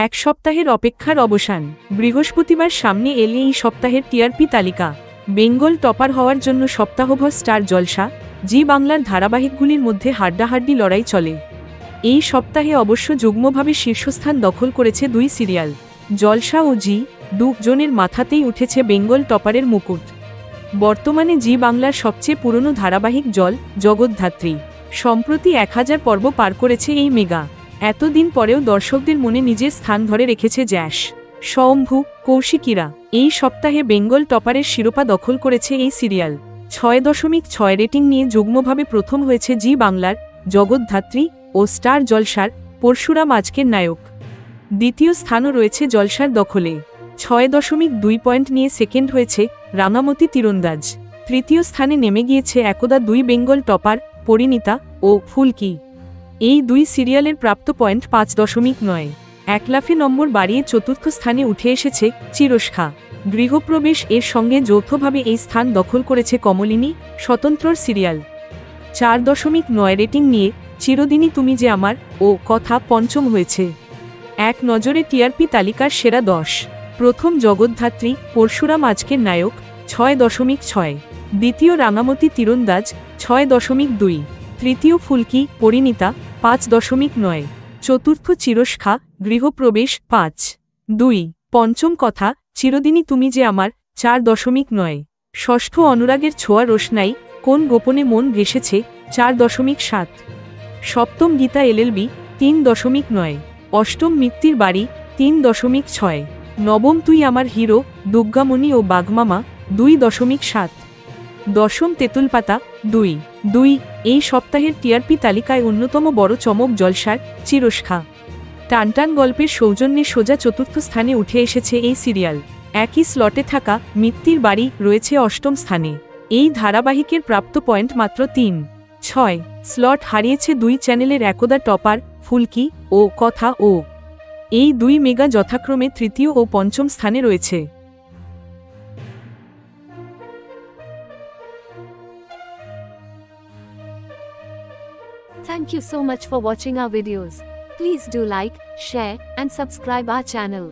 এক সপ্তাহের অপেক্ষার অবসান। বৃহস্পতিবার সামনে এলে এই সপ্তাহের টিআরপি তালিকা। বেঙ্গল টপার হওয়ার জন্য সপ্তাহভর স্টার জলসা, জি বাংলার ধারাবাহিকগুলির মধ্যে হাড্ডাহাড্ডি লড়াই চলে। এই সপ্তাহে অবশ্য যুগ্মভাবে শীর্ষস্থান দখল করেছে দুই সিরিয়াল। জলসা ও জি দুজনের মাথাতেই উঠেছে বেঙ্গল টপারের মুকুট। বর্তমানে জি বাংলার সবচেয়ে পুরনো ধারাবাহিক জগদ্ধাত্রী। সম্প্রতি 1000 পর্ব পার করেছে এই মেগা। এতদিন পরেও দর্শকদের মনে নিজের স্থান ধরে রেখেছে জ্যাস, শম্ভু, কৌশিকীরা। এই সপ্তাহে বেঙ্গল টপারের শিরোপা দখল করেছে এই সিরিয়াল। 6.6 রেটিং নিয়ে যুগ্মভাবে প্রথম হয়েছে জি বাংলার জগদ্ধাত্রী ও স্টার জলসার পরশুরাম আজকের নায়ক। দ্বিতীয় স্থানও রয়েছে জলসার দখলে। 6.2 পয়েন্ট নিয়ে সেকেন্ড হয়েছে রাঙামতি তীরন্দাজ। তৃতীয় স্থানে নেমে গিয়েছে একদা দুই বেঙ্গল টপার পরিণীতা ও ফুলকি। এই দুই সিরিয়ালের প্রাপ্ত পয়েন্ট 5.9। একলাফে নম্বর বাড়িয়ে চতুর্থ স্থানে উঠে এসেছে চিরস্খা। গৃহপ্রবেশ এর সঙ্গে যৌথভাবে এই স্থান দখল করেছে কমলিনী স্বতন্ত্রর সিরিয়াল। 4.9 রেটিং নিয়ে চিরদিনই তুমি যে আমার ও কথা পঞ্চম হয়েছে। এক নজরে টিআরপি তালিকার সেরা 10। প্রথম জগদ্ধাত্রী পরশুরাম আজকের নায়ক 6.6, দ্বিতীয় রাঙামতি তীরন্দাজ 6.2, তৃতীয় ফুলকি পরিণীতা 5.9, চতুর্থ চিরস্খা গৃহপ্রবেশ 5.2, পঞ্চম কথা চিরদিনই তুমি যে আমার 4.9, ষষ্ঠ অনুরাগের ছোঁয়া রোশনাই কোন গোপনে মন ভেসেছে 4.7, সপ্তম গীতা এলএলবি 3.9, অষ্টম মিত্তির বাড়ি 3.6, নবম তুই আমার হিরো দুর্গামণি ও বাঘমামা 2.7, দশম তেঁতুলপাতা 2.2। এই সপ্তাহের টিআরপি তালিকায় অন্যতম বড় চমক জলসার চিরস্খা। টানটান গল্পের সৌজন্যে সোজা চতুর্থ স্থানে উঠে এসেছে এই সিরিয়াল। একই স্লটে থাকা মিত্তির বাড়ি রয়েছে অষ্টম স্থানে। এই ধারাবাহিকের প্রাপ্ত পয়েন্ট মাত্র 3.6। স্লট হারিয়েছে দুই চ্যানেলের একদা টপার ফুলকি ও কথা ও। এই দুই মেগা যথাক্রমে তৃতীয় ও পঞ্চম স্থানে রয়েছে। Thank you so much for watching our videos. Please do like, share, and subscribe our channel.